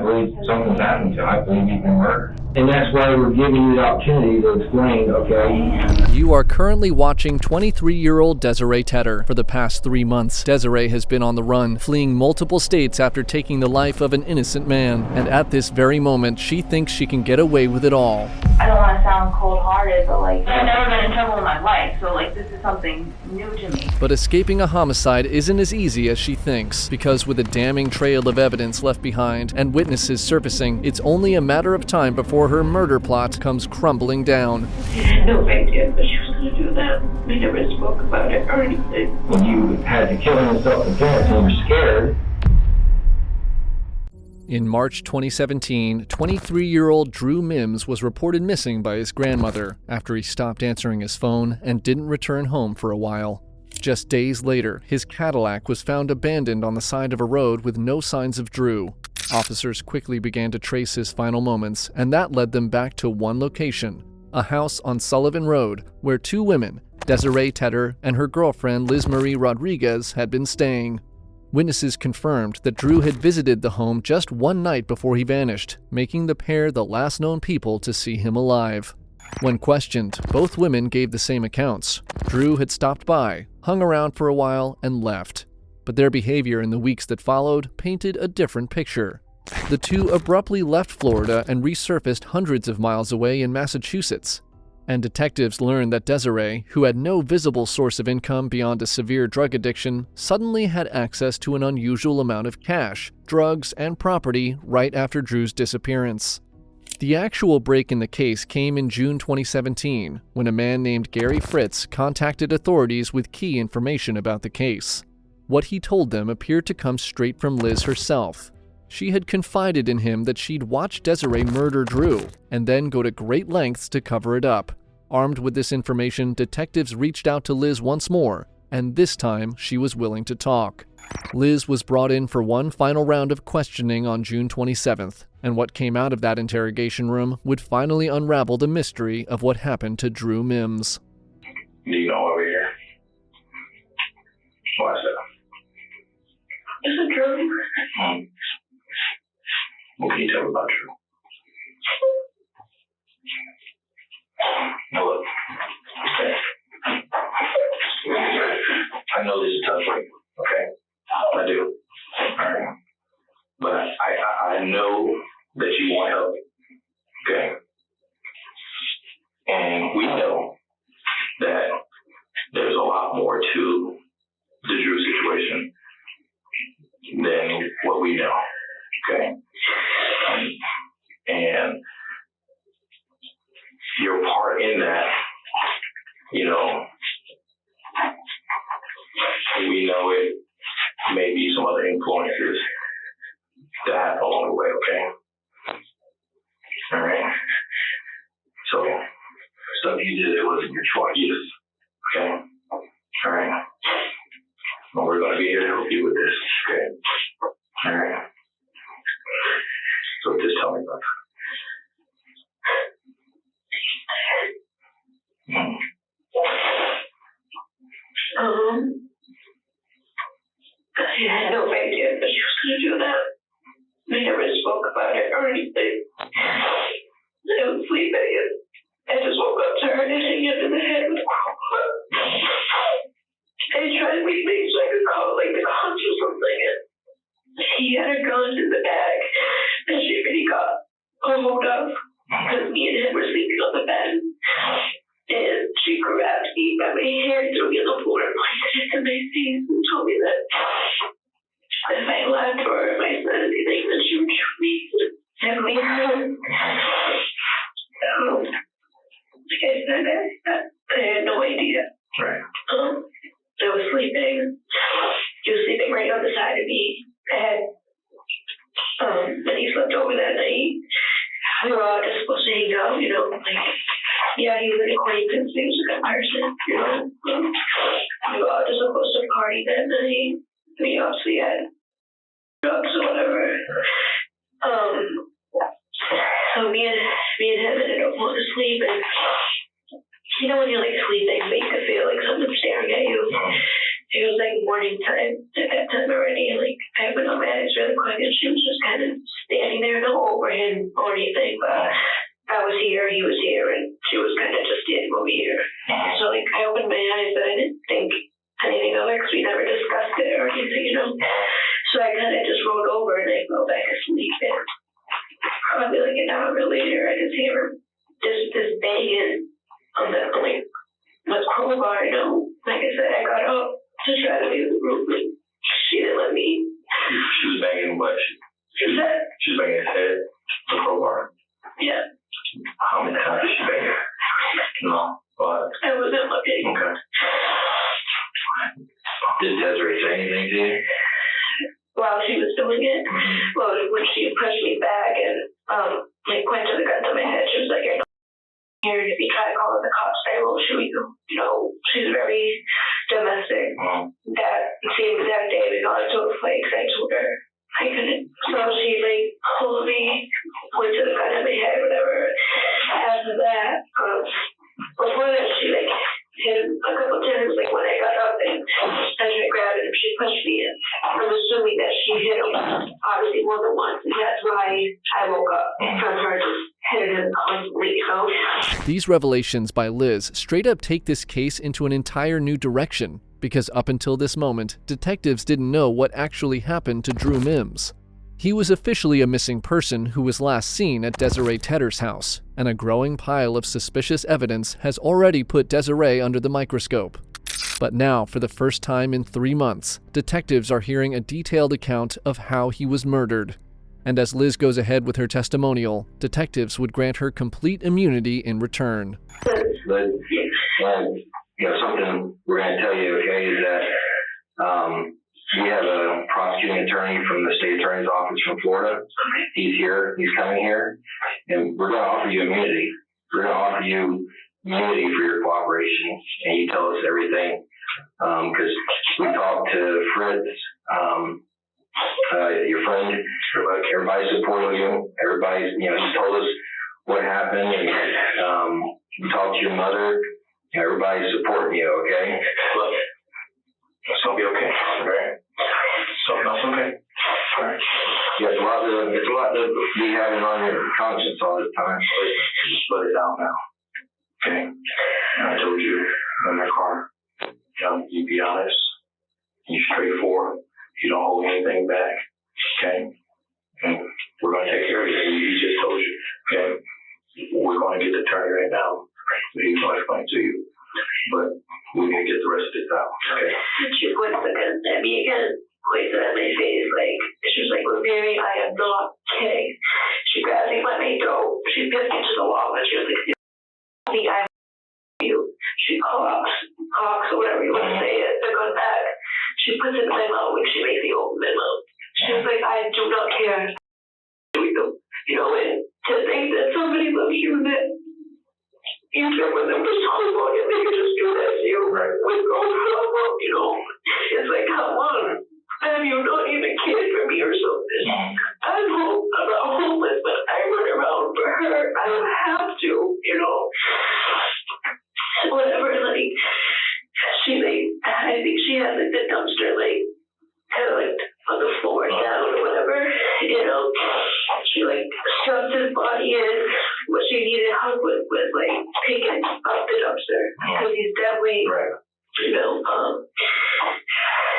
believe something's happened to him. I believe he's been murdered. And that's why we're giving you the opportunity to explain, okay? You are currently watching 23-year-old Desiree Tedder. For the past 3 months, Desiree has been on the run, fleeing multiple states after taking the life of an innocent man. And at this very moment, she thinks she can get away with it all. I don't want to sound cold-hearted, but I've never been in trouble in my life, so this is something new to me. But escaping a homicide isn't as easy as she thinks, because with a damning trail of evidence left behind and witnesses surfacing, it's only a matter of time before her murder plot comes crumbling down. I had no idea that she was going to do that. We never spoke about it or anything. When you had to kill him in self-defense and you were scared. In March 2017, 23-year-old Drew Mims was reported missing by his grandmother after he stopped answering his phone and didn't return home for a while. Just days later, his Cadillac was found abandoned on the side of a road with no signs of Drew. Officers quickly began to trace his final moments, and that led them back to one location, a house on Sullivan Road, where 2 women, Desiree Tedder and her girlfriend Liz Marie Rodriguez, had been staying. Witnesses confirmed that Drew had visited the home just one night before he vanished, making the pair the last known people to see him alive. When questioned, both women gave the same accounts. Drew had stopped by, hung around for a while, and left. But their behavior in the weeks that followed painted a different picture. The 2 abruptly left Florida and resurfaced hundreds of miles away in Massachusetts. And detectives learned that Desiree, who had no visible source of income beyond a severe drug addiction, suddenly had access to an unusual amount of cash, drugs, and property right after Drew's disappearance. The actual break in the case came in June 2017, when a man named Gary Fritz contacted authorities with key information about the case. What he told them appeared to come straight from Liz herself. She had confided in him that she'd watched Desiree murder Drew, and then go to great lengths to cover it up. Armed with this information, detectives reached out to Liz once more, and this time she was willing to talk. Liz was brought in for one final round of questioning on June 27th, and what came out of that interrogation room would finally unravel the mystery of what happened to Drew Mims. Do you know why we're here? Why is that? Is it true? What can you tell me about Drew? Now look, okay. I know this is tough for you, okay? I do. Alright. But I know that you want help. Okay? And we know that there's a lot more to the Drew situation than what we know. Okay? And your part in that, we know it may be some other influences that happen along the way, okay? All right? So, stuff you did, it wasn't your choice, okay? All right? And we're going to be here to help you with this, okay? All right? So just tell me about that. I had no idea that she was going to do that. We never spoke about it or anything. I was sleeping and I just woke up to her hitting him in the head with a crowbar. And he tried to make me so I could call the cops or something. And he had a gun in the bag that she really got a hold of because me and him were sleeping on the bed. And she grabbed me by my hair and threw me on the floor and pointed it to my face and told me that if I left or if I said anything, then she would shoot me and have me hurt. Like I said, I had no idea. Right. I was sleeping. He was sleeping right on the side of me. And he slept over that night. We were all just supposed to hang out, yeah, he was an acquaintance. He was a good person, We were all just supposed to party that night. We obviously had drugs or whatever. So me and him ended up going to sleep, and when you're sleeping, but you can feel like someone's staring at you. It was morning time at that time already, and I went on my eyes really quick, and she was just kind of standing there, over him or anything, but I was here, he was here, and she was kind of just standing over here. So, like, I opened my eyes, but I didn't think anything of it because we never discussed it or anything, you know. So I kind of just rolled over and I fell back asleep. And probably like an hour later, I could see her just banging on the crowbar, you know. Like I said, I got up to try to leave the room, but she didn't let me. She was banging what? She was banging his head, the crowbar. Yeah. How many times did she bang it? No, but. I wasn't looking. Okay. Did Desiree say anything to you? While she was doing it, well, when she pushed me back and like pointed the gun to my head, she was like, "You're not here. If you try to call the cops, I will shoot you." You know, she's very domestic. That same exact day, we got into a fight because I told her I couldn't. So she like pulled me, pointed the gun at my head, whatever. After that, before that, she like hit him a couple times. Like when I got up and I tried to grab him, she pushed me, and I'm assuming that she hit him obviously more than once, and that's why I woke up from her just hitting him constantly. So These revelations by Liz straight up take this case into an entire new direction, because up until this moment, detectives didn't know what actually happened to Drew Mims. He was officially a missing person who was last seen at Desiree Tedder's house, and a growing pile of suspicious evidence has already put Desiree under the microscope. But now, for the first time in 3 months, detectives are hearing a detailed account of how he was murdered. And as Liz goes ahead with her testimonial, detectives would grant her complete immunity in return. Liz, and something we're going to tell you, okay, is that we have a prosecuting attorney from the state attorney's office from Florida. He's here. He's coming here, and we're going to offer you immunity. We're going to offer you immunity for your cooperation, and you tell us everything. Because we talked to Fritz, your friend. Everybody's supporting you. Everybody's, he told us what happened, and we talked to your mother. Everybody's supporting you. Okay. Look, it's gonna be okay. All right. So that's okay. All right. Yeah, it's a lot to be having on your conscience all the time. Just let it out now. Okay. And I told you in the car, you be honest. You straightforward. You don't hold anything back. Okay. And we're gonna take care of you. He just told you. Okay. We're gonna get the attorney right now. He's gonna explain to you. But we're gonna get the rest of this out. Okay. she points the gun at me again, points it at my face, like, she was like, "Mary, I am not kidding." She grabs me by my throat, she pinned me to the wall, and she was like, "I you." She cocks, or whatever you want to say it, the gun back. She puts it in my mouth, and she makes me open my mouth. She was like, "I do not care." You know, and to think that somebody would hear that you've been with them for so long and they could just do that to you with no problem, you know. It's like, come on. Have you not even cared for me or something? I'm not homeless, but I run around for her. I don't have to, you know. Whatever, like, she, like, I think she has, like, the dumpster, like, kind of, like, on the floor down or whatever, you know. She, like, shoved his body in. What she needed help with was, like, picking up the dumpster. Because he's definitely, you know,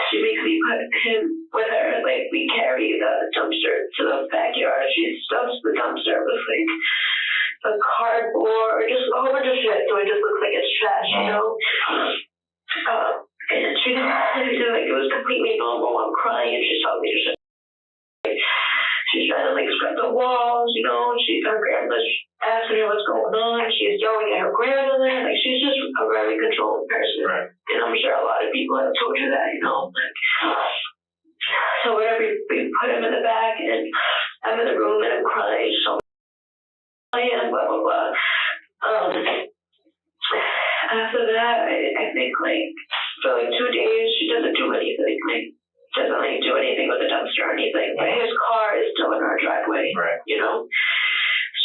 she makes me put him with her. Like, we carry the dumpster to the backyard. She stuffs the dumpster with, like, a cardboard, just a whole bunch of shit. So it just looks like it's trash, you know. And she didn't, like, it was completely normal. I'm crying and she's telling me to shut. She's trying to, like, scrub the walls, you know. Her grandmother's asking her what's going on. She's yelling at her grandmother. Like, she's just a very controlling person. Right. And I'm sure a lot of people have told you that, you know. Like, so whatever, we put him in the back, and I'm in the room and I'm crying. So I am, blah, blah, blah. After that, I think, like, for, like, 2 days, she doesn't do anything. Like, doesn't, like, do anything with the dumpster or anything. But his car is still in our driveway, you know?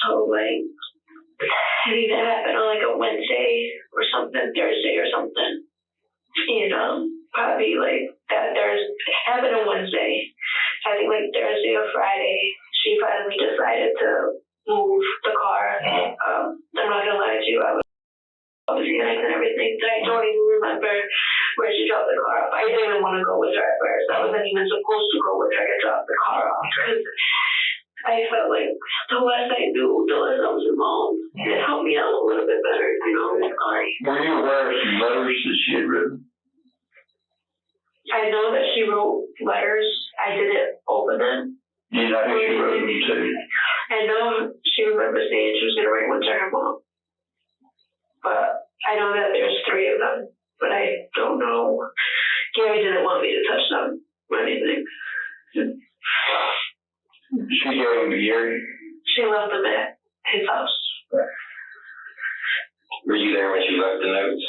So, like, I think that happened on, like, a Wednesday or something, Thursday or something. And, probably, like, that happened on Wednesday. I think, like, Thursday or Friday, she finally decided to move the car. I'm not gonna lie to you, I was obviously and everything. I don't even remember where she dropped the car off. I didn't even want to go with her at first. I wasn't even supposed to go with her to drop the car off because I felt like the less I knew, the less I was involved. It helped me out a little bit better, you know. Were you aware of some letters that she had written? I know that she wrote letters. I didn't open them. Yeah, I think she wrote them too. I know she remembers saying she was going to write one to her mom. But I know that there's 3 of them. But I don't know. Gary didn't want me to touch them or anything. She gave him a year. She left them at his house. Were you there when she left the notes?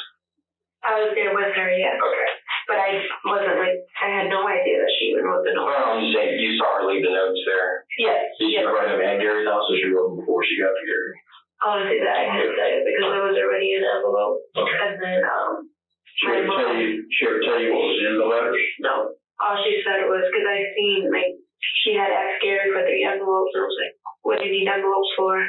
I was there with her, yes. Okay. But I wasn't I had no idea that she even wrote the notes. Well, I'm just saying, you saw her leave the notes there. Yes. Did she write them at Gary's house, or she wrote them before she got to Gary? Honestly, that I couldn't say it because it was already in an envelope. Okay. And then, She ever tell you what was in the letters? no. All she said was, because I seen, she had asked Gary for 3 envelopes, and I was like, what do you need envelopes for?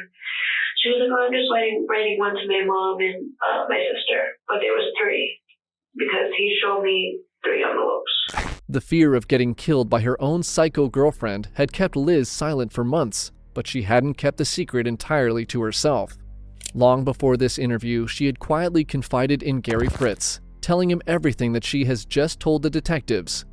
She was like, oh, I'm just writing one to my mom and my sister. But there was 3, because he showed me 3 envelopes. The fear of getting killed by her own psycho girlfriend had kept Liz silent for months, but she hadn't kept the secret entirely to herself. Long before this interview, she had quietly confided in Gary Fritz, telling him everything that she has just told the detectives.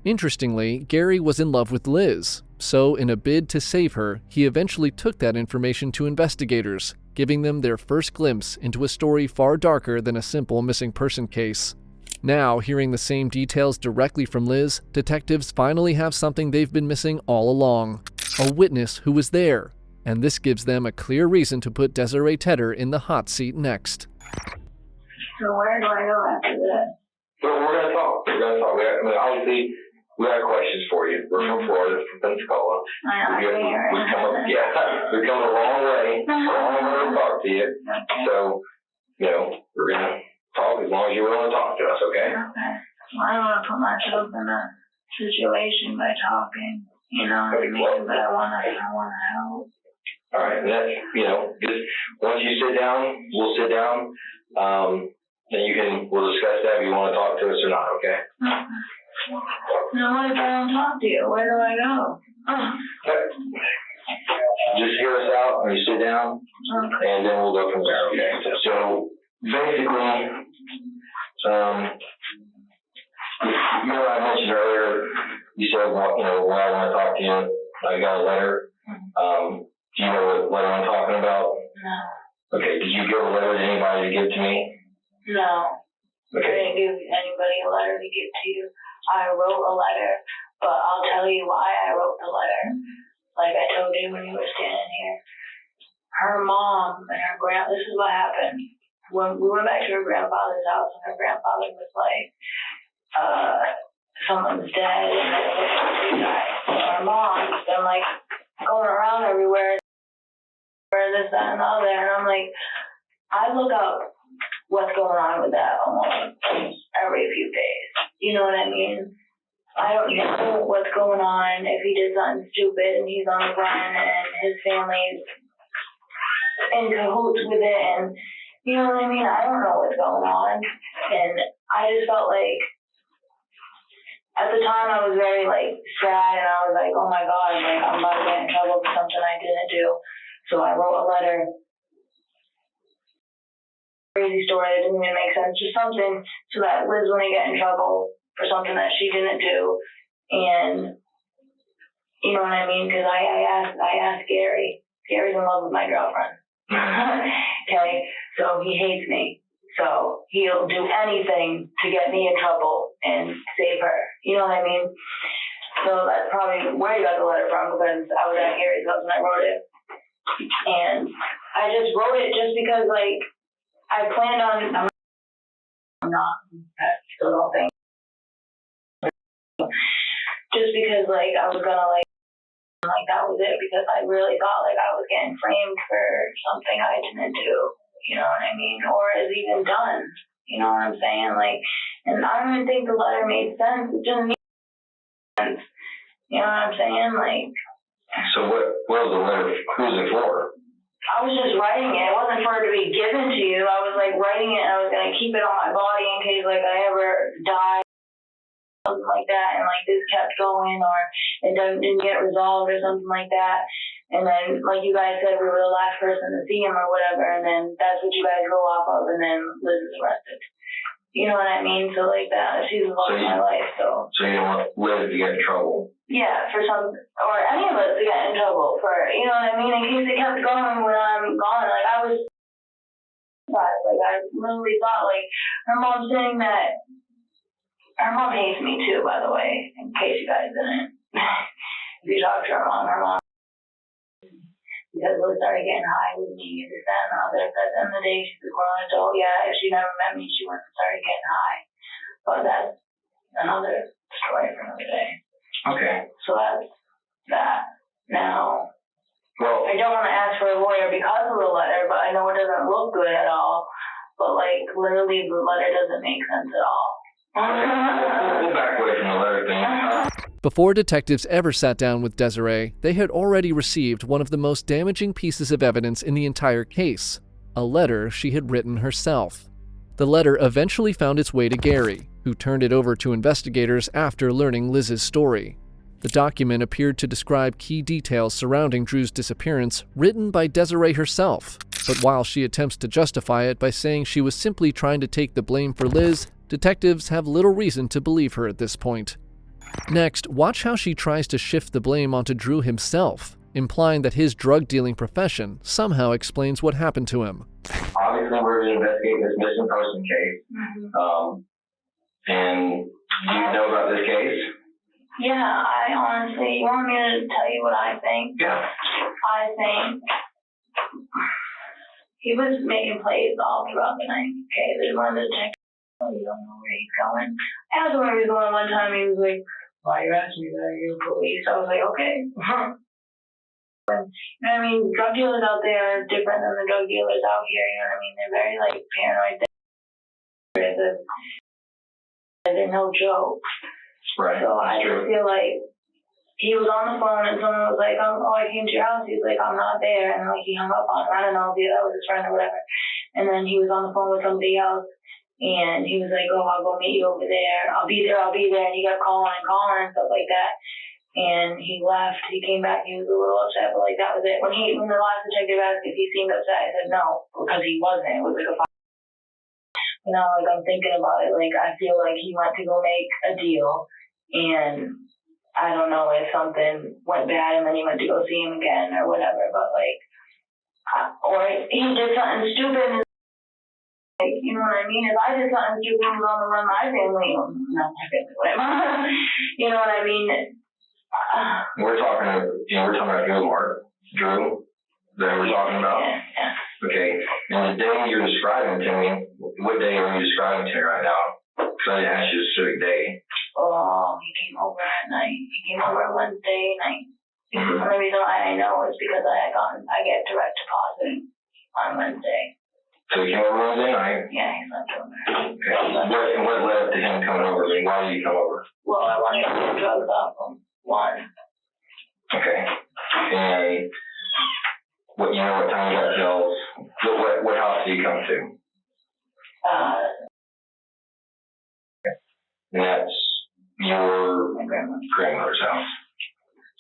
Interestingly, Gary was in love with Liz, so in a bid to save her, he eventually took that information to investigators, giving them their first glimpse into a story far darker than a simple missing person case. Now, hearing the same details directly from Liz, detectives finally have something they've been missing all along: a witness who was there, and this gives them a clear reason to put Desiree Tedder in the hot seat next. So where do I go after this? Well, we're going to talk. Obviously, we got questions for you. We're from Florida, from Pensacola. We've come a long way to talk to you. So, we're going to talk as long as you're willing to talk to us, okay? Okay. Well, I don't want to put myself in a situation by talking, you know what I mean? But I want to help. All right, and that's, just once you sit down, we'll sit down. Then we'll discuss that if you want to talk to us or not, okay? Okay. Now, what if I don't talk to you? Where do I go? Okay. Just hear us out when you sit down, and then we'll go from there, okay? So, basically, I mentioned earlier, you said, why I want to talk to you. I got a letter. Do you know what I'm talking about? No. Okay, did you give a letter to anybody to give to me? No. Okay. I didn't give anybody a letter to give to you. I wrote a letter, but I'll tell you why I wrote the letter. Like I told you when you were standing here. Her mom and her this is what happened. When we went back to her grandfather's house, and her grandfather was like, someone's dead, and then he died. So her mom's been going around everywhere, this, that, and the other, and I'm like, I look up what's going on with that almost every few days. You know what I mean? I don't know what's going on, if he did something stupid and he's on the run and his family's in cahoots with it, and you know what I mean? I don't know what's going on. And I just felt like, at the time I was very sad, and I was like, oh my God, I'm about to get in trouble for something I didn't do. So I wrote a letter. Crazy story that didn't even make sense, just something so that Liz wouldn't get in trouble for something that she didn't do. And you know what I mean? Because I asked Gary. Gary's in love with my girlfriend. Okay, so he hates me. So he'll do anything to get me in trouble and save her. You know what I mean? So that's probably where you got the letter from, because I was at Gary's house and I wrote it. And I just wrote it just because I planned on, I'm not, I still don't think. Just because I was gonna that was it, because I really thought I was getting framed for something I didn't do. You know what I mean? Or is even done. You know what I'm saying? And I don't even think the letter made sense. It didn't make sense. You know what I'm saying? So what was the letter, who was it for? I was just writing it. It wasn't for it to be given to you. I was like writing it and I was going to keep it on my body in case like I ever die, something like that, and like this kept going or it didn't get resolved or something like that. And then, like you guys said, we were the last person to see him or whatever, and then that's what you guys go off of, and then Liz is arrested. You know what I mean? So like that, she's the love of my life, so. So you don't want Liz to get in trouble? Yeah, for some, or any of us to get in trouble for, you know what I mean? In case it kept going when I'm gone, like I was, like I literally thought, like, her mom's saying that, her mom hates me too, by the way, in case you guys didn't. If you talk to her mom, because Liz started getting high with me, this, that, and the other. At the end of the day, she's a grown adult. Yeah, if she never met me, she wouldn't have started getting high. But that's another story for another day. Okay. So that's that. Now, Well, I don't want to ask for a lawyer because of the letter, but I know it doesn't look good at all. But, like, literally, the letter doesn't make sense at all. we'll back away from the letter thing. Before detectives ever sat down with Desiree, they had already received one of the most damaging pieces of evidence in the entire case, a letter she had written herself. The letter eventually found its way to Gary, who turned it over to investigators after learning Liz's story. The document appeared to describe key details surrounding Drew's disappearance, written by Desiree herself. But while she attempts to justify it by saying she was simply trying to take the blame for Liz, detectives have little reason to believe her at this point. Next, watch how she tries to shift the blame onto Drew himself, implying that his drug-dealing profession somehow explains what happened to him. Obviously, we're investigating this missing person case. And do you know about this case? Yeah, I honestly, you want me to tell you what I think? Yeah. I think he was making plays all throughout the night. Okay, there's one of the detectives, you don't know where he's going. I asked him where he was going one time, he was like, why you're asking me that, you're police? I was like, okay. You know what I mean? Drug dealers out there are different than the drug dealers out here, you know what I mean? They're very, like, paranoid. They're no joke. Right. So I just feel like he was on the phone and someone was like, oh, I came to your house. He was like, I'm not there. And like he hung up on him. I don't know if that was his friend or whatever. And then he was on the phone with somebody else and he was like, oh, I'll go meet you over there. I'll be there. And he kept calling and stuff like that. And he left. He came back. He was a little upset, but like that was it. When the last detective asked if he seemed upset, I said no, because he wasn't. It was like a you know, like I'm thinking about it. Like I feel like he went to go make a deal. And I don't know if something went bad and then he went to go see him again or whatever, but like, or he did something stupid. Like, you know what I mean? If I did something stupid and was on the run, my family, not my family, whatever. You know what I mean? We're talking about Drew, that we're talking about. Yeah. Okay. And the day you're describing to me, what day are you describing to me right now? Because I didn't ask you a specific day. Oh, he came over at night. He came over Wednesday night. The only reason why I know is because I get direct deposit on Wednesday. So he came over Wednesday night? Yeah, he slept over. Okay. What led up to him coming over? I mean, why did he come over? Well, I wanted to get drugs off him. One. Okay. And what time you got pills? What house did he come to? And that's your grandmother's house.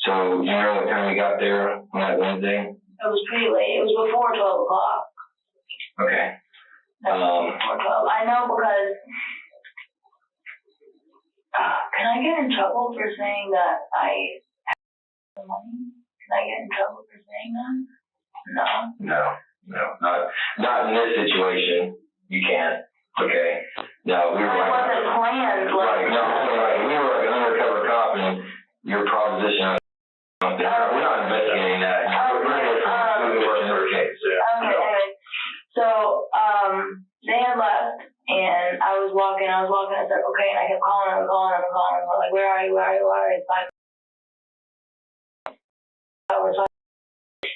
So you know what time you got there on that Wednesday? It was pretty late. It was before 12 o'clock. Okay. Before 12. I know because can I get in trouble for saying that I have money? Can I get in trouble for saying that? No. No. Not in this situation. You can't. Okay. No, we were It wasn't planned. Right. No. Right. We were like an undercover cop, and your proposition. We're not investigating that. We're working our case. Yeah. Okay. Anyway, so they had left, and I was walking. I said, okay, and I kept calling. I'm like, where are you? It's 5 hours.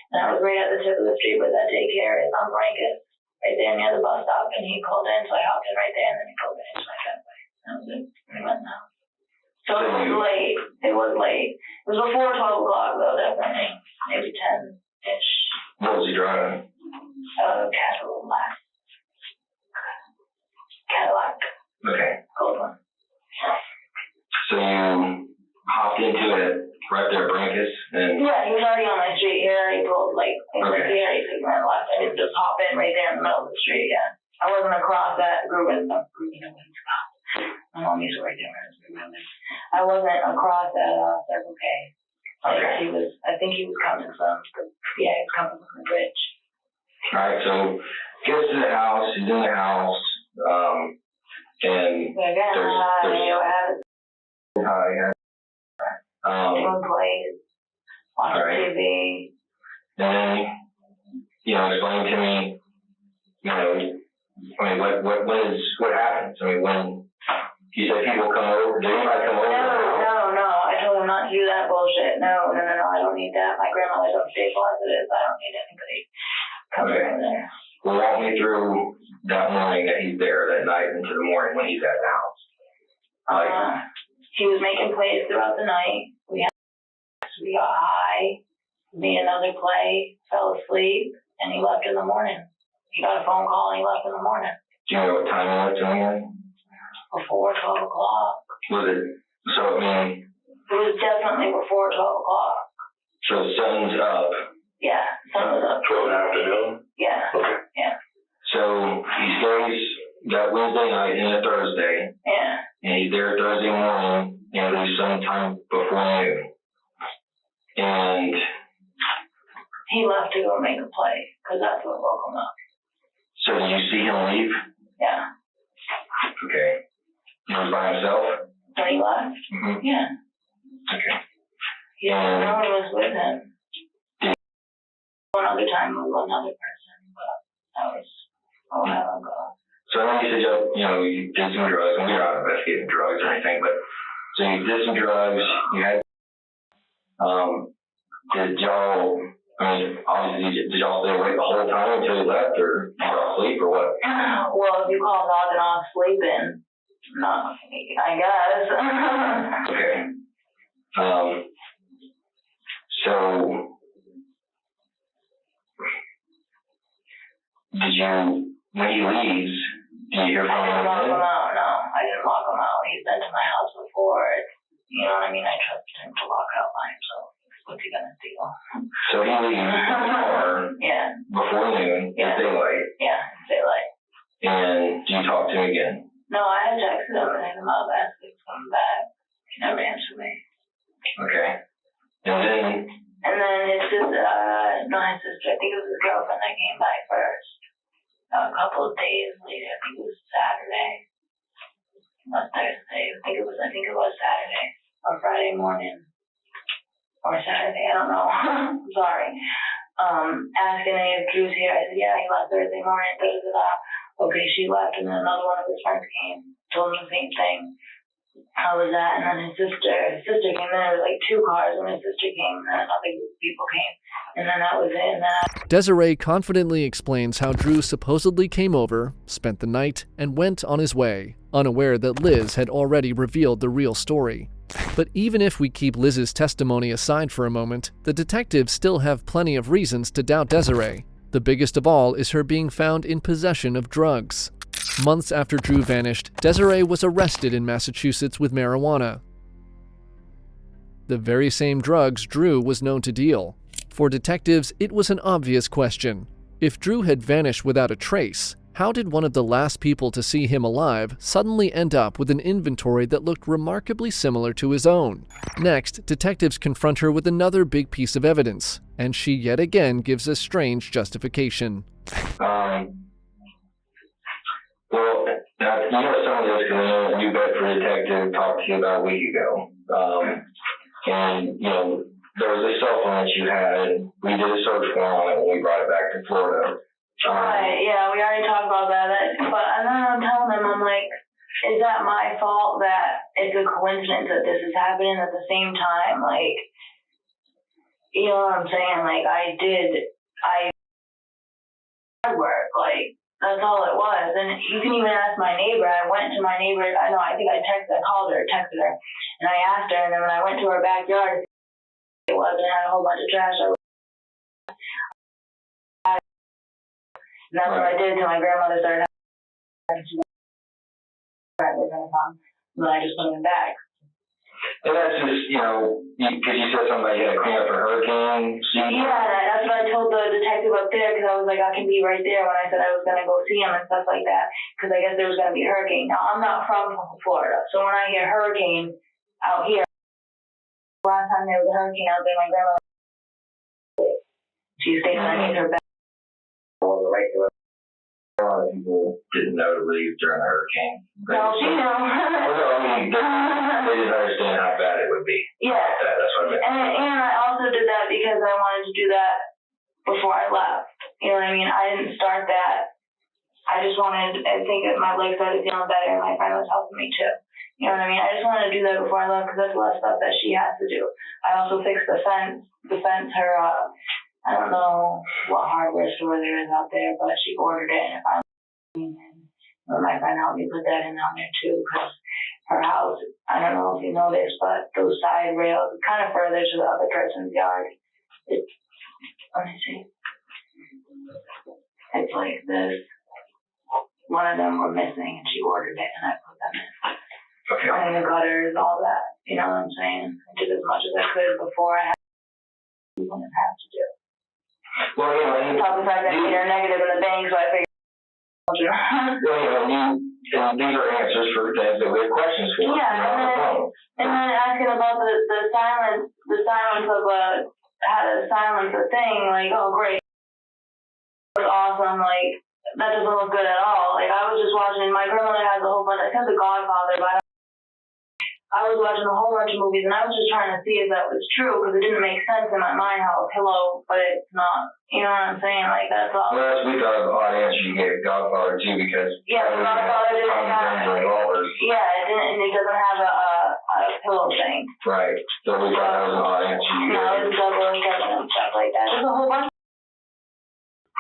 And I was right at the tip of the street where that daycare is on Blanket, right there near the bus stop. And he pulled in, so I hopped in right there, and then he pulled in, so I got away. That was it. We went now. So So it was late. It was late. It was before 12 o'clock though, definitely. Maybe 10-ish. What was he driving? Cadillac. Cadillac. Okay. Gold one. So you hopped into it right there at Brankus and Yeah, he was already on my street. He already pulled, like, he Okay. already took my left. I didn't just hop in right there in the middle of the street, yeah. I wasn't across that Grubin. My mom used to work there. I wasn't across that Circle K. Like, Okay. I think he was coming from, he was coming from the bridge. Alright, so gets to the house, he's in the house, and Yeah, again, hi. doing plays, watching Alright. TV. And then, explain to me, what happens? I mean, when you said people come over, did anybody come over? No, I told him not to do that bullshit. No, I don't need that. My grandmother's upstate positive. I don't need anybody coming over there. Well, walk me through that morning that he's there, that night into the morning when he's at the house. He was making plays throughout the night. We got high, made another play, fell asleep, and he left in the morning. He got a phone call and he left in the morning. Do you know what time he left in the morning? Before 12 o'clock. Was it, It was definitely before 12 o'clock. so the sun's up. Yeah, sun was up. 12 in the afternoon? Yeah. Okay. Yeah. So he stays that Wednesday night into Thursday. Yeah. And he's there Thursday morning, leaves sometime before noon. And He left to go make a play, because that's what woke him up. so did you see him leave? Yeah. Okay. He was by himself? When he left? Mm-hmm. Yeah. Okay. Yeah, no one was with him. One other time with another person, but that was a while ago. So then you said, you did some drugs, and we're not investigating drugs or anything, but so you did some drugs, you had, did y'all stay awake the whole time until you left, or you fell asleep, or what? Well, if you call nogging off sleeping, no, I guess. Okay. So, when he leaves, do you hear I from didn't him? lock him out, no. I didn't lock him out. He's been to my house before. You know what I mean? I trusted him to lock out by himself. What's he gonna steal? So he leaves the car Yeah. before noon, Yeah. in daylight, Yeah, daylight. and do you talk to him again? No, I had texted him and hit him up, asked if he was coming back. He never answered me. Okay. And then his sister, not his sister, I think it was his girlfriend that came by first. A couple of days later, I think it was Saturday. Not Thursday. I think it was Saturday. Or Friday morning. Or Saturday, I don't know. I'm sorry. Asking if Drew's here. I said, yeah, he left Thursday morning. Okay, she left, and then another one of his friends came, told him the same thing. How was that? And then his sister came. There were like two cars, and his sister came, and then other group of people came, and then that was it. And then Desiree confidently explains how Drew supposedly came over, spent the night, and went on his way, unaware that Liz had already revealed the real story. But even if we keep Liz's testimony aside for a moment, the detectives still have plenty of reasons to doubt Desiree. The biggest of all is her being found in possession of drugs. Months after Drew vanished, Desiree was arrested in Massachusetts with marijuana, the very same drugs Drew was known to deal. For detectives, it was an obvious question. If Drew had vanished without a trace, how did one of the last people to see him alive suddenly end up with an inventory that looked remarkably similar to his own? Next, detectives confront her with another big piece of evidence, and she yet again gives a strange justification. Well, some of this because I know a New Bedford detective talked to you about a week ago. And, there was a cell phone that you had. We did a search warrant on it when we brought it back to Florida. right, yeah, we already talked about that. But and then I'm telling them, I'm like, is that my fault that it's a coincidence that this is happening at the same time? Like, you know what I'm saying? Like, I hard work. Like, That's all it was. And you can even ask my neighbor. I went to my neighbor. I think I called her, texted her, and I asked her. And then when I went to her backyard, it was, and it had a whole bunch of trash. And that's what I did till my grandmother started having we're gonna come. And then I just put them in bags. And that's just, because you said something about you had to clean up a hurricane. Yeah, that's what I told the detective up there, because I was like, I can be right there when I said I was going to go see him and stuff like that, because I guess there was going to be a hurricane. Now, I'm not from Florida, so when I hear hurricane out here, last time there was a hurricane out there, my grandmother, she stayed underneath her bed. Right through it. A lot of people didn't know to leave during a hurricane. No, she knew. They didn't understand how bad it would be. Yeah. That's what I meant. And I also did that because I wanted to do that before I left. You know what I mean? I didn't start that. I just wanted, I think that my legs started feeling better and my friend was helping me too. You know what I mean? I just wanted to do that before I left because that's less stuff that she has to do. I also fixed the fence, her, I don't know what hardware store there is out there, but she ordered it and it finally my friend helped me put that in on there too, because her house, I don't know if you know this, but those side rails are kind of further to the other person's yard. Let me see. It's like this. One of them were missing and she ordered it and I put them in. Okay. And the gutters, all that. You know what I'm saying? I did as much as I could before I had to do. Well, On top of the fact that I made her negative in the bank, so I figured. And these are answers for things that we have questions for. Yeah, and then asking about the silence of how to silence a thing, like, oh great, it was awesome, like, that doesn't look good at all. Like, I was just watching, my grandmother has a whole bunch, I said The Godfather, but I was watching a whole bunch of movies, and I was just trying to see if that was true, because it didn't make sense in my mind how a pillow, but it's not. You know what I'm saying? Like, that's all. Well, we thought of odd answer you gave Godfather too, because The Godfather didn't have. Yeah, it didn't, and it doesn't have a pillow thing. Right. So we thought that was an odd answer you gave. No, it's double and seven and stuff like that. There's a whole bunch.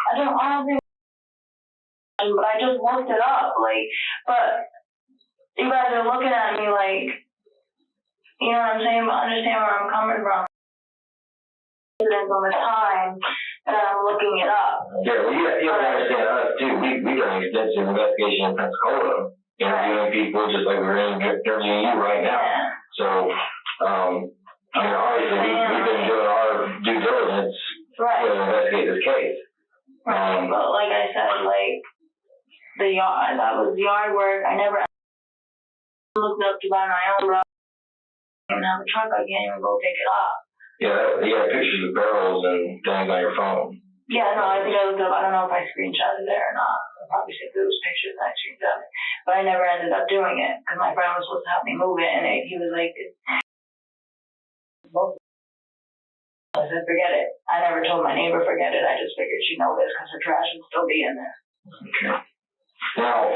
I don't think, but I just looked it up, like, but you guys are looking at me like, you know what I'm saying, but understand where I'm coming from. On the time that I'm looking it up. Yeah, well, you have to understand us too. We done an extensive investigation in Pensacola, interviewing people just like we're interviewing you right now. Yeah. So, obviously we've been doing our due diligence to investigate this case. Right, but like I said, like, that was yard work. I never looked up to buy my own rug. I don't have a truck, I can't even go pick it up. Yeah, you have pictures of barrels and things on your phone. Yeah, no, I think I looked up, I don't know if I screenshotted it or not. I probably said those pictures and I screenshotted it. But I never ended up doing it, because my friend was supposed to help me move it, and he was like, I said, forget it. I never told my neighbor forget it, I just figured she'd know this, because her trash would still be in there. Okay. Now,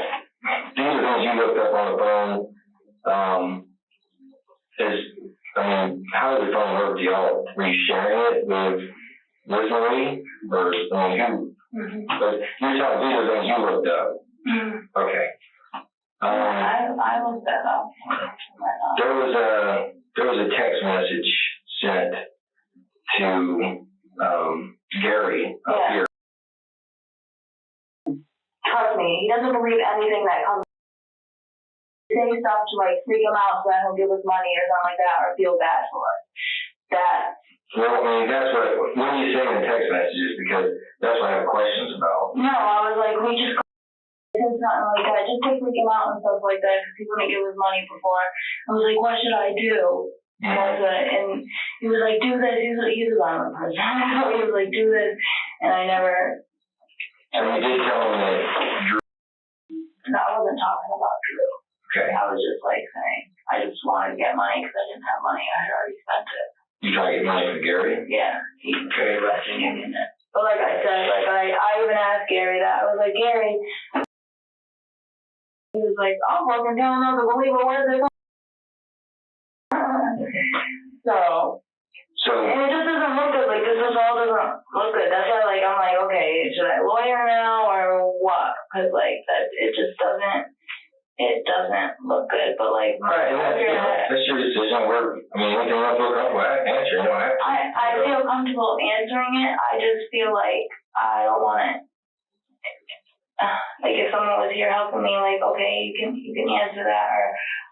these are things you looked up on the phone. How does the phone work? Were you sharing it with Rosemary? Or, who? But you're telling me these are things you looked up. Okay. I looked that up. There was a text message sent to Gary up here. Trust me, he doesn't believe anything that comes. Say stuff to like freak him out so that he'll give us money or something like that or feel bad for us. Well, that's what are you saying in text messages? Because that's what I have questions about. No, I was like, we just did something like that, just to freak him out and stuff like that, because he wouldn't give us money before. I was like, what should I do? And he was like, do this. He's a violent person. So he was like, do this. And I never. So you did tell him that Drew. No, I wasn't talking about Drew. Okay. I was just like saying, I just wanted to get money because I didn't have money. I had already spent it. You trying to get money from Gary? Yeah, he's very Western Union. But like I said, like I even asked Gary that. I was like, Gary. He was like, oh, well, then tell him to believe it. Where is it? So So, And it just doesn't look good. Like, this all doesn't look good. That's why, like, I'm like, okay, should I lawyer now or what? Because, like, that, it just doesn't look good. But, like, right, and that's your decision. Anything you don't feel comfortable answering, you don't have to. I feel comfortable answering it. I just feel like I don't want it. Like, if someone was here helping me, like, okay, you can answer that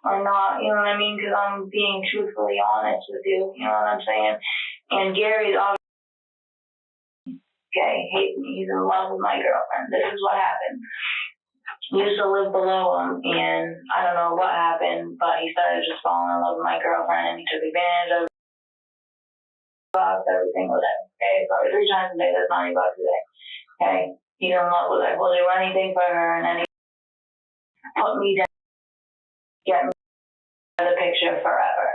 or not, you know what I mean? Because I'm being truthfully honest with you, you know what I'm saying? And Gary's obviously gay, hates me. He's in love with my girlfriend. This is what happened. He used to live below him, and I don't know what happened, but he started just falling in love with my girlfriend, and he took advantage of every single day. Okay, probably 3 times a day. That's $90 a day. Okay. He's in love with her. Will do anything for her, and then he put me down, get me out of the picture forever.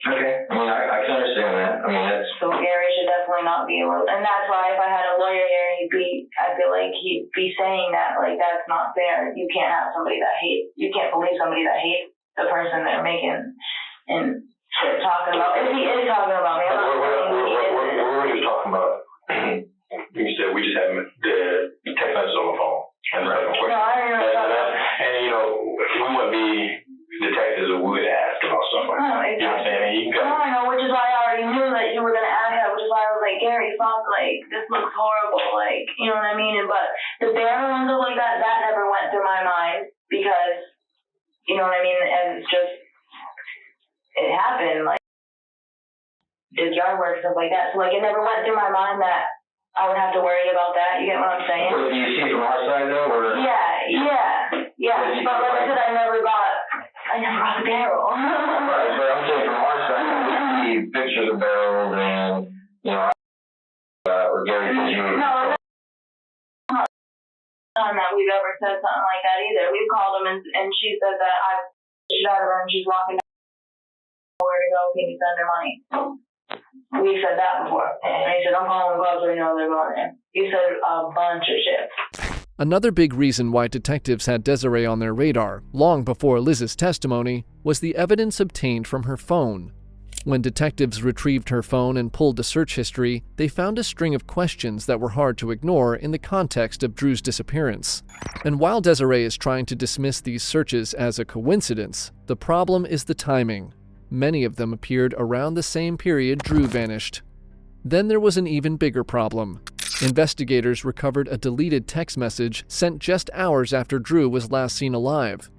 Okay. I can understand that. That's... So Gary should definitely not be able, and that's why if I had a lawyer here, I feel like he'd be saying that, like, that's not fair. You can't have somebody that hates, you can't believe somebody that hates the person they're making and they're talking about. If he is talking about me, I'm not saying he isn't. What were you talking about? You said we just had the text message on the phone. And No, I don't know. And we wouldn't be detectives who would ask about stuff like that. Exactly. You know what I'm saying? No, I know, which is why I already knew that you were going to ask that, which is why I was like, Gary, fuck, like, this looks horrible, like, you know what I mean? But the barrel and stuff like that, that never went through my mind because, you know what I mean? And it's just, it happened, like, did yard work, stuff like that. So, like, it never went through my mind that I would have to worry about that. You get what I'm saying? Well, do you see it from our side, though, or? Yeah. But like I said, I never got the barrel. Right, but I'm saying from our side, we see pictures of barrels and, or Gary says you... No, not that we've ever said something like that either. We've called him and she said that she's out of her and she's walking down where to go, can you send her money? We said that before. And he said, I'm calling the clubs, we know they're going in. He said a bunch of shit. Another big reason why detectives had Desiree on their radar, long before Liz's testimony, was the evidence obtained from her phone. When detectives retrieved her phone and pulled the search history, they found a string of questions that were hard to ignore in the context of Drew's disappearance. And while Desiree is trying to dismiss these searches as a coincidence, the problem is the timing. Many of them appeared around the same period Drew vanished. Then there was an even bigger problem. Investigators recovered a deleted text message sent just hours after Drew was last seen alive.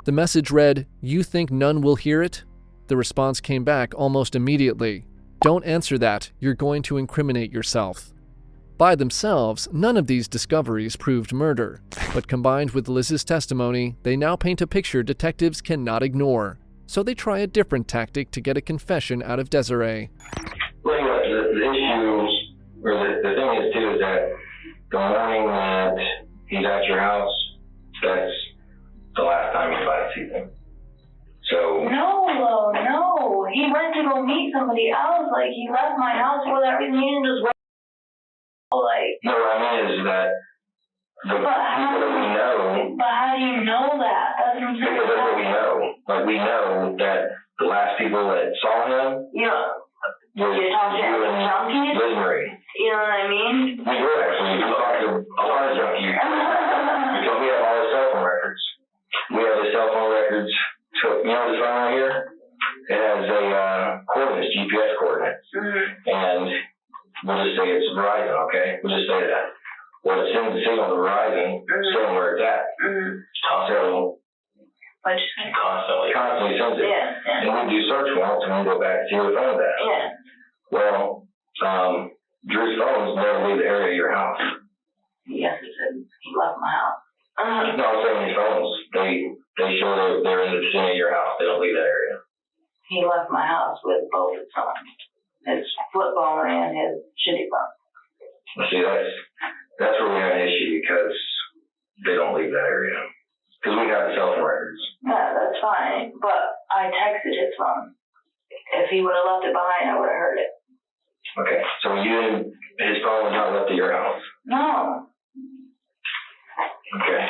The message read, "You think none will hear it?" The response came back almost immediately. "Don't answer that, you're going to incriminate yourself." By themselves, none of these discoveries proved murder, but combined with Liz's testimony, they now paint a picture detectives cannot ignore. So they try a different tactic to get a confession out of Desiree. Well, the issue, or the thing is too, is that the morning that he's at your house, that's the last time you might see him. So... No. He went to go meet somebody else. Like, he left my house for that reason. He didn't just wait. Like... No, what I mean is that the people that we know... But how do you know that? That's what I'm saying. Because that's what we know. Like, we know that the last people that saw him... Yeah. Was you're talking you about junkies? Liz Marie. You know what I mean? We do, actually. We talked to a lot of junkies. Because we have all his cell phone records. We have his cell phone records. So, you know this phone right here? It has a coordinates, GPS coordinates. Mm-hmm. And we'll just say it's Verizon, okay? We'll just say that. Well, it sends the signal to Verizon, saying where it's at. Mm-hmm. So, constantly sends it. Yeah. And we do search warrants and we go back and see where the phone's at. Yeah. Well, Drew's phones never leave the area of your house. Yes, he said he left my house. No, I'm saying his phones, they show they're in the vicinity of your house. They don't leave that area. He left my house with both his phones. His flip phone and his shitty phone. See, that's where we have an issue because they don't leave that area. Because we have the cell phone records. Yeah, that's fine. But I texted his phone. If he would have left it behind, I would have heard it. Okay, so his phone was not left at your house? No. Okay.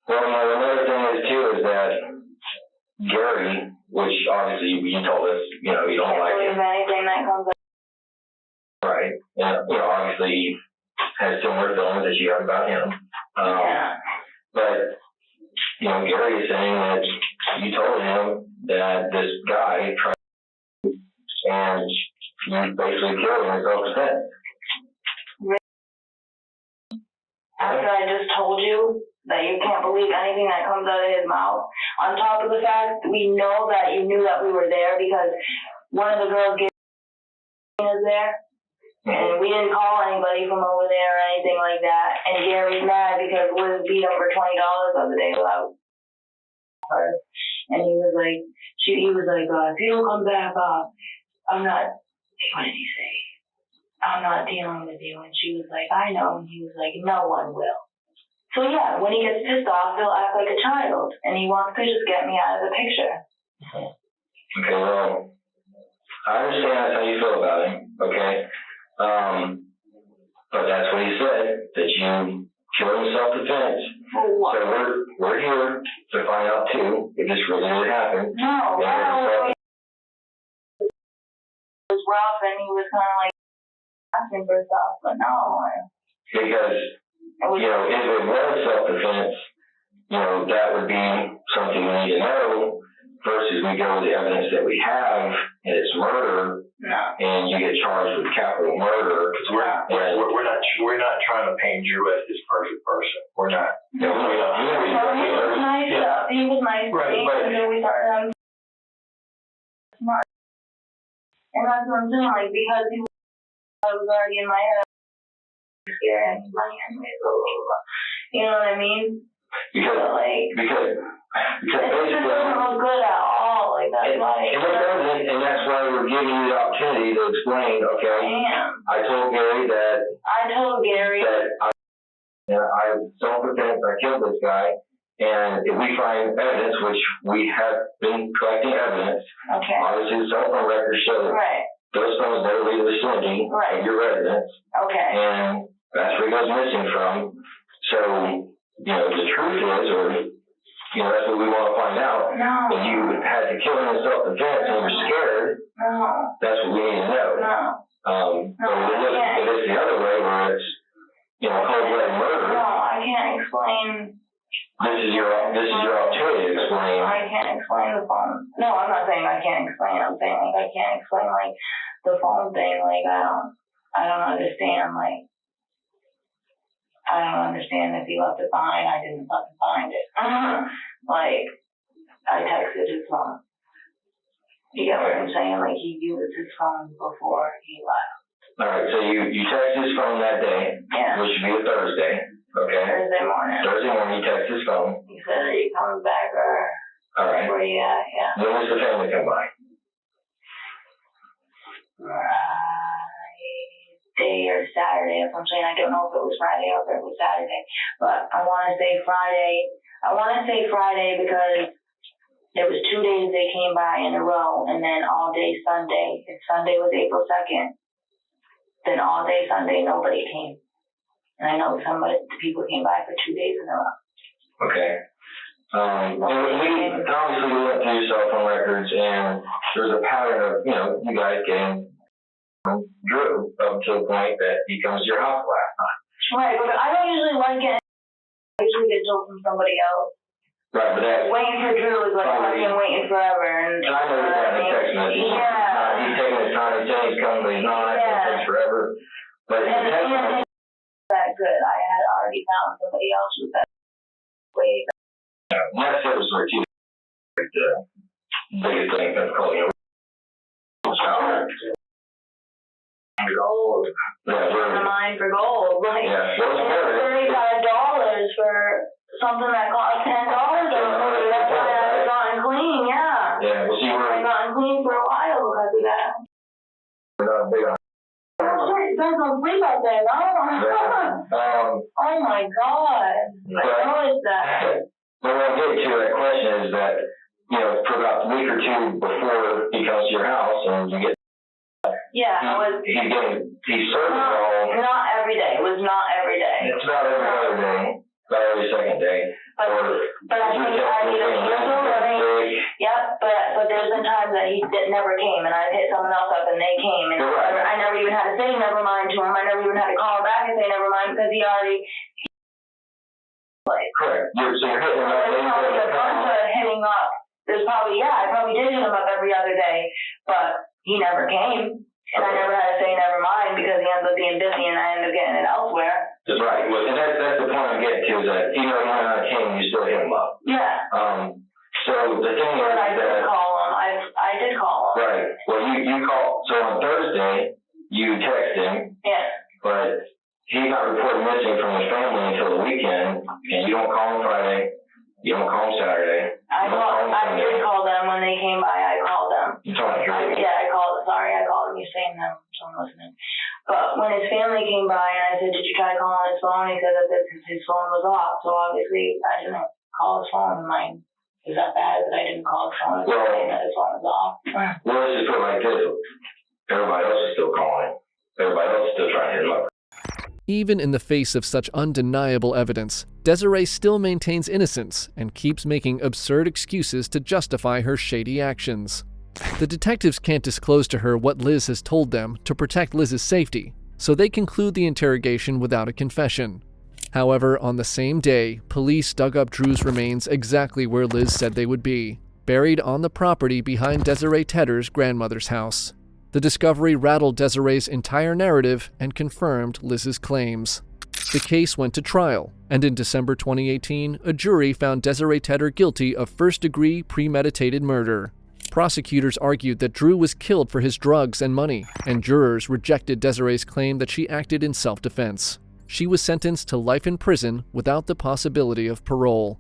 Well, another thing is too is that Gary, which obviously you told us you know, you don't Can't like believe it. anything that comes up. Right. And, you know, obviously has similar feelings that you have about him. Yeah. But, you know, Gary is saying that you told him that this guy tried and you basically killed him in self-defense. After I just told you that you can't believe anything that comes out of his mouth, on top of the fact we know that you knew that we were there because one of the girls was there, and we didn't call anybody from over there or anything like that, and Gary's mad because Liz beat him for $20 the other day without her, and he was like, if you don't come back, I'm not, what did he say? I'm not dealing with you. And she was like, I know. And he was like, no one will. So yeah, when he gets pissed off, he'll act like a child. And he wants to just get me out of the picture. Okay, well, I understand that's how you feel about him, okay? But that's what he said, that you killed in self-defense. For what? So we're here to find out too if this really did happen. No, it was rough and he was kind of like asking for stuff, but no. Because, you know, if it was self-defense, you know, that would be something we need to know versus we go with the evidence that we have and it's murder. No. And you get charged with capital murder. Because we're not trying to paint Drew as this perfect person. We're not. No, He was nice. Yeah. He was nice. Right, and then we started having smart. And that's what I'm saying, like, because I was already in my head, scared, money anyway, blah, blah, blah. You know what I mean? Because it just basically, doesn't look good at all. Like, that's why. and it doesn't, and that's why we're giving you the opportunity to explain, okay? I told Gary that I self-defense, I killed this guy, and if we find evidence, which we have been collecting evidence, okay. obviously the cell phone records show that Right. those phones never leave the vicinity of your residence, Okay. and that's where he goes missing from. So, you know, the truth is, or, you know, that's what we want to find out. No. If you had to kill him in self-defense and you're scared, No. that's what we need to know. No. But if it's the other way where it's, you know, cold-blooded murder. No, I can't explain. This is your opportunity to explain. I can't explain the phone. No, I'm not saying I can't explain. I'm saying like I can't explain like the phone thing. Like I don't understand. Like I don't understand if he left it behind. I didn't fucking find it. Like I texted his phone. You get what I'm saying? Like he used his phone before he left. All right. So you text his phone that day. Yeah. Which should be a Thursday. Okay. Thursday morning. Thursday morning, you text his phone. He said that he comes back or all right. where you at? Yeah. When does the family come by? Friday or Saturday or something. I don't know if it was Friday or if it was Saturday. But I want to say Friday. I want to say Friday because there was 2 days they came by in a row and then all day Sunday. If Sunday was April 2nd, then all day Sunday nobody came. And I know people came by for 2 days in a row. Okay. And we obviously went through cell phone records and there's a pattern of, you know, you guys getting Drew up to the point that he comes to your house last night. Right, but I don't usually like it. I usually get told from somebody else. Right, but that waiting for Drew is like fucking waiting forever. And I know he's got a text message. Yeah. He's taking his time. He's saying he's coming, but he's not. It takes forever. But the text message. That good. I had already found somebody else with that way. Next episode, too. The biggest thing that's called, you know, gold. Yeah, we're mine for gold. Like, yeah. $35 for something that cost $10. That's why I gotten clean. Yeah. Yeah. Well, see, I gotten clean for a while because of that. We're not big on. You guys don't sleep out there, no? Oh my God. How is that? But what I'm getting to that question is that, you know, for about a week or two before he comes to your house and you get. Yeah, he's serving all. Not every day. It was not every day. It's about every other day, about every second day. But I think I need a Yep, but there's been times that he never came, and I've hit someone else up and they came, and I never even had to say never mind to him. I never even had to call him back and say never mind because he already. Correct. So you're hitting him up. There's probably a bunch of hitting up. There's probably, I probably did hit him up every other day, but he never came. And I never had to say never mind because he ends up being busy and I end up getting it elsewhere. That's right. Well, and that's the point I'm getting to is that even though he never came, you still hit him up. Yeah. So the thing is I did call him. I did call him. Right. Well, you called. So on Thursday, you text him. Yeah. But he got reported missing from his family until the weekend, and you don't call him Friday. You don't call him Saturday. I did call them when they came by. I called them. You told me. I called. Sorry, I called them. You're saying them, so I'm listening. But when his family came by and I said, did you try calling his phone? He said that his phone was off. So obviously I didn't call his phone. Mine is that bad that I didn't call his phone. Well, saying that his phone was off. Well, let's just put it like this. Everybody else is still calling. Everybody else is still trying to hit him up. Even in the face of such undeniable evidence, Desiree still maintains innocence and keeps making absurd excuses to justify her shady actions. The detectives can't disclose to her what Liz has told them to protect Liz's safety, so they conclude the interrogation without a confession. However, on the same day, police dug up Drew's remains exactly where Liz said they would be, buried on the property behind Desiree Tedder's grandmother's house. The discovery rattled Desiree's entire narrative and confirmed Liz's claims. The case went to trial, and in December 2018, a jury found Desiree Tedder guilty of first-degree premeditated murder. Prosecutors argued that Drew was killed for his drugs and money, and jurors rejected Desiree's claim that she acted in self-defense. She was sentenced to life in prison without the possibility of parole.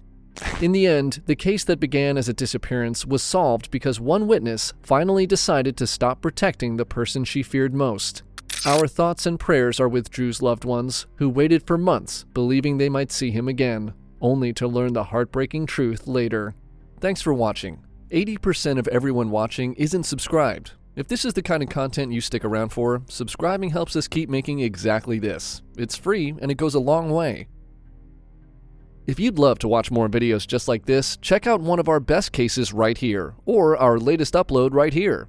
In the end, the case that began as a disappearance was solved because one witness finally decided to stop protecting the person she feared most. Our thoughts and prayers are with Drew's loved ones, who waited for months believing they might see him again, only to learn the heartbreaking truth later. Thanks for watching. 80% of everyone watching isn't subscribed. If this is the kind of content you stick around for, subscribing helps us keep making exactly this. It's free and it goes a long way. If you'd love to watch more videos just like this, check out one of our best cases right here, or our latest upload right here.